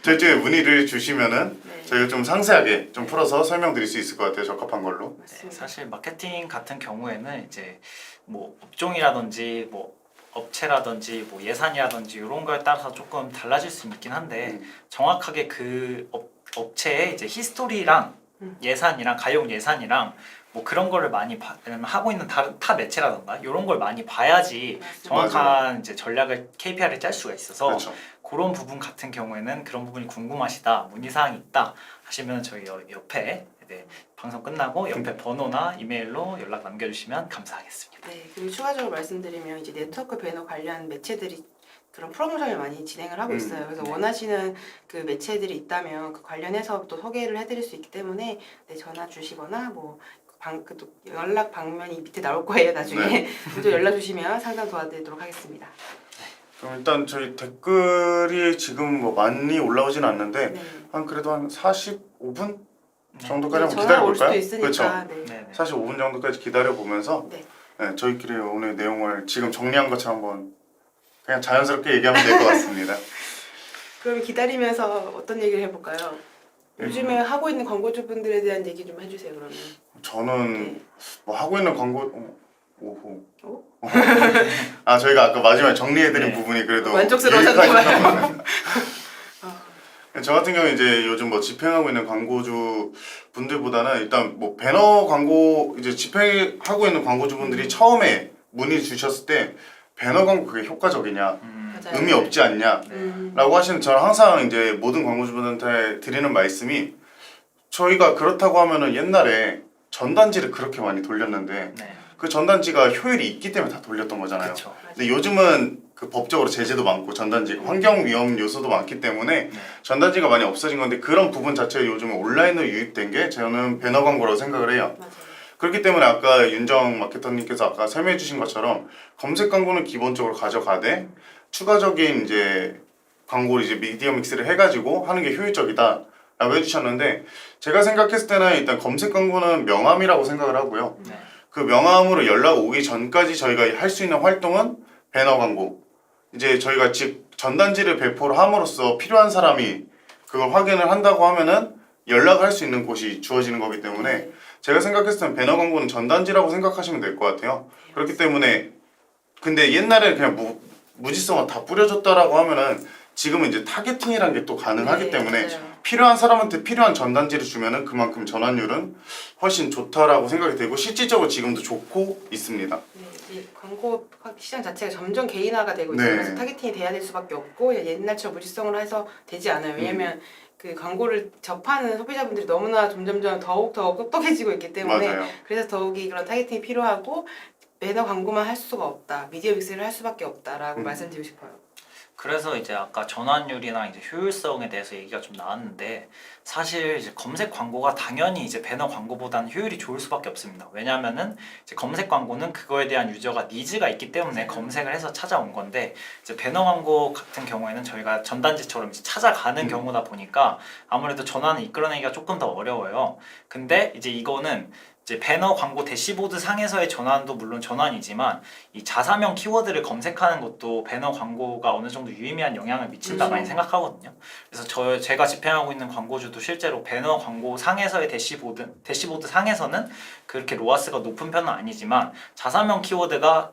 저희 쪽에 문의를 주시면은 네. 저희가 좀 상세하게 좀 풀어서 설명드릴 수 있을 것 같아요. 적합한 걸로. 네, 맞습니다. 사실 마케팅 같은 경우에는 이제 뭐 업종이라든지 뭐 업체라든지 뭐 예산이라든지 이런 거에 따라서 조금 달라질 수 있긴 한데 정확하게 그 업체의 이제 히스토리랑 예산이랑 가용 예산이랑 뭐 그런 거를 많이 하고 있는 다른 타 매체라던가 이런 걸 많이 봐야지 맞습니다. 정확한 이제 전략을 KPI를 짤 수가 있어서 그렇죠. 그런 부분 같은 경우에는 그런 부분이 궁금하시다 문의사항이 있다 하시면 저희 옆에 네, 방송 끝나고 옆에 번호나 이메일로 연락 남겨주시면 감사하겠습니다. 네, 그리고 추가적으로 말씀드리면 이제 네트워크 배너 관련 매체들이 그런 프로모션을 많이 진행을 하고 있어요. 그래서 네. 원하시는 그 매체들이 있다면 그 관련해서 또 소개를 해드릴 수 있기 때문에 네, 전화 주시거나 뭐 또 연락 방면이 밑에 나올 거예요. 나중에 네. 또 연락 주시면 상담 도와드리도록 하겠습니다. 그럼 일단 저희 댓글이 지금 뭐 많이 올라오진 않는데 네. 한 그래도 한 45분 네. 정도까지 한번 전화 올 수도 기다려볼까요? 있으니까. 그렇죠. 네. 네, 네. 45분 정도까지 기다려보면서 네. 네, 저희끼리 오늘 내용을 지금 정리한 것처럼 한번 그냥 자연스럽게 얘기하면 될 것 같습니다. 그럼 기다리면서 어떤 얘기를 해볼까요? 요즘에 하고 있는 광고주분들에 대한 얘기 좀 해주세요. 그러면. 저는 네. 뭐 하고 있는 광고 오호. 어? 아 저희가 아까 마지막에 정리해드린 네. 부분이 그래도 만족스러우셨나봐요. 유익하셨나 저 같은 경우 이제 요즘 뭐 집행하고 있는 광고주 분들보다는 일단 뭐 배너 광고 이제 집행하고 있는 광고주분들이 처음에 문의 주셨을 때 배너 광고 그게 효과적이냐 맞아요. 의미 없지 않냐 라고 하시는 저는 항상 이제 모든 광고주분한테 드리는 말씀이 저희가 그렇다고 하면은 옛날에 전단지를 그렇게 많이 돌렸는데 네. 그 전단지가 효율이 있기 때문에 다 돌렸던 거잖아요. 그렇죠. 근데 요즘은 그 법적으로 제재도 많고 전단지 환경 위험 요소도 많기 때문에 전단지가 많이 없어진 건데 그런 부분 자체가 요즘 온라인으로 유입된 게 저는 배너 광고라고 생각을 해요. 맞아요. 그렇기 때문에 아까 윤정 마케터님께서 아까 설명해 주신 것처럼 검색 광고는 기본적으로 가져가되 추가적인 이제 광고를 이제 미디어 믹스를 해가지고 하는 게 효율적이다 라고 해주셨는데 제가 생각했을 때는 일단 검색 광고는 명함이라고 생각을 하고요. 네. 그 명함으로 연락 오기 전까지 저희가 할 수 있는 활동은 배너 광고. 이제 저희가 즉 전단지를 배포를 함으로써 필요한 사람이 그걸 확인을 한다고 하면은 연락을 할 수 있는 곳이 주어지는 거기 때문에 제가 생각했을 땐 배너 광고는 전단지라고 생각하시면 될 것 같아요. 그렇기 때문에 근데 옛날에 그냥 무지성을 다 뿌려줬다라고 하면은 지금은 이제 타겟팅이라는 게 또 가능하기 네, 때문에 맞아요. 필요한 사람한테 필요한 전단지를 주면은 그만큼 전환율은 훨씬 좋다라고 생각이 되고 실질적으로 지금도 좋고 있습니다. 네, 이제 광고 시장 자체가 점점 개인화가 되고 있어요. 네. 그래서 타겟팅이 돼야 될 수밖에 없고 옛날처럼 무지성을 해서 되지 않아요. 왜냐면 그 광고를 접하는 소비자분들이 너무나 점점점 더욱 똑똑해지고 있기 때문에 맞아요. 그래서 더욱이 그런 타겟팅이 필요하고 매너 광고만 할 수가 없다. 미디어 믹스를 할 수밖에 없다라고 말씀드리고 싶어요. 그래서 이제 아까 전환율이나 이제 효율성에 대해서 얘기가 좀 나왔는데 사실 이제 검색 광고가 당연히 이제 배너 광고보다는 효율이 좋을 수밖에 없습니다. 왜냐하면은 이제 검색 광고는 그거에 대한 유저가 니즈가 있기 때문에 검색을 해서 찾아온 건데 이제 배너 광고 같은 경우에는 저희가 전단지처럼 이제 찾아가는 경우다 보니까 아무래도 전환을 이끌어내기가 조금 더 어려워요. 근데 이제 이거는 이제 배너 광고 대시보드 상에서의 전환도 물론 전환이지만 이 자사명 키워드를 검색하는 것도 배너 광고가 어느 정도 유의미한 영향을 미친다 많이 생각하거든요. 그래서 제가 집행하고 있는 광고주도 실제로 배너 광고 상에서의 대시보드 상에서는 그렇게 로아스가 높은 편은 아니지만 자사명 키워드가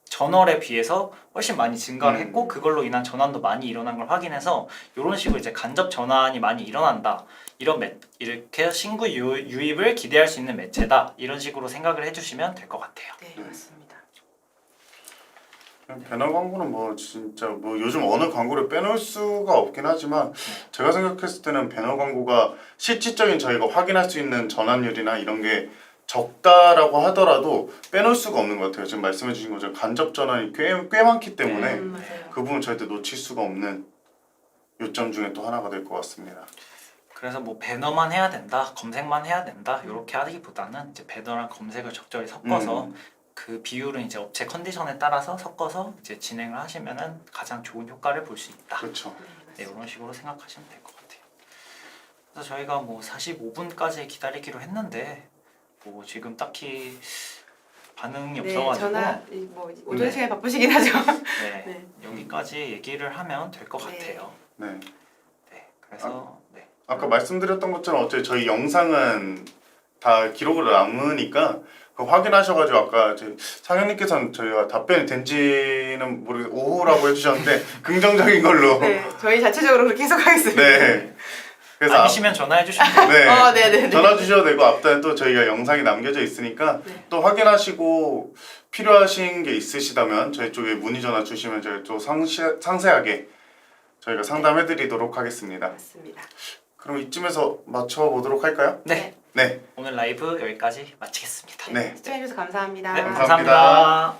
전월에 비해서 훨씬 많이 증가를 음. 했고 그걸로 인한 전환도 많이 일어난 걸 확인해서 이런 식으로 이제 간접 전환이 많이 일어난다. 이렇게 신규 유입을 기대할 수 있는 매체다. 이런 식으로 생각을 해주시면 될 것 같아요. 네, 맞습니다. 배너 광고는 뭐 진짜 뭐 요즘 어느 광고를 빼놓을 수가 없긴 하지만 제가 생각했을 때는 배너 광고가 실질적인 저희가 확인할 수 있는 전환율이나 이런 게 적다라고 하더라도 빼놓을 수가 없는 것 같아요. 지금 말씀해 주신 것처럼 간접 전환이 꽤 많기 때문에 맞아요. 그 부분 절대 놓칠 수가 없는 요점 중에 또 하나가 될 것 같습니다. 그래서 뭐 배너만 해야 된다, 검색만 해야 된다 이렇게 하기보다는 이제 배너랑 검색을 적절히 섞어서 그 비율은 이제 업체 컨디션에 따라서 섞어서 이제 진행을 하시면은 가장 좋은 효과를 볼 수 있다. 그렇죠. 네, 이런 식으로 생각하시면 될 것 같아요. 그래서 저희가 뭐 45분까지 기다리기로 했는데 뭐 지금 딱히 반응이 네, 없어가지고 전화 뭐 오전 네. 시간에 바쁘시긴 하죠. 네, 네. 여기까지 얘기를 하면 될 것 네. 같아요. 네. 네, 그래서 네. 아까 말씀드렸던 것처럼 어차피 저희 영상은 다 기록으로 남으니까 그 확인하셔가지고 아까 상현님께서는 저희가 답변이 된지는 모르겠 오후라고 해주셨는데 긍정적인 걸로 네, 저희 자체적으로 그렇게 해석하겠습니다. 네. 그래서 아니시면 전화해 주시면 돼요. 네. 네네네. 전화 주셔도 되고 앞단에 또 저희가 영상이 남겨져 있으니까 네. 또 확인하시고 필요하신 게 있으시다면 저희 쪽에 문의 전화 주시면 저희 또 상세하게 저희가 상담해드리도록 하겠습니다. 맞습니다. 그럼 이쯤에서 맞춰보도록 할까요? 네, 네. 오늘 라이브 여기까지 마치겠습니다. 네. 시청해주셔서 감사합니다. 네, 감사합니다. 감사합니다.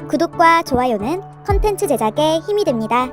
구독과 좋아요는 컨텐츠 제작에 힘이 됩니다.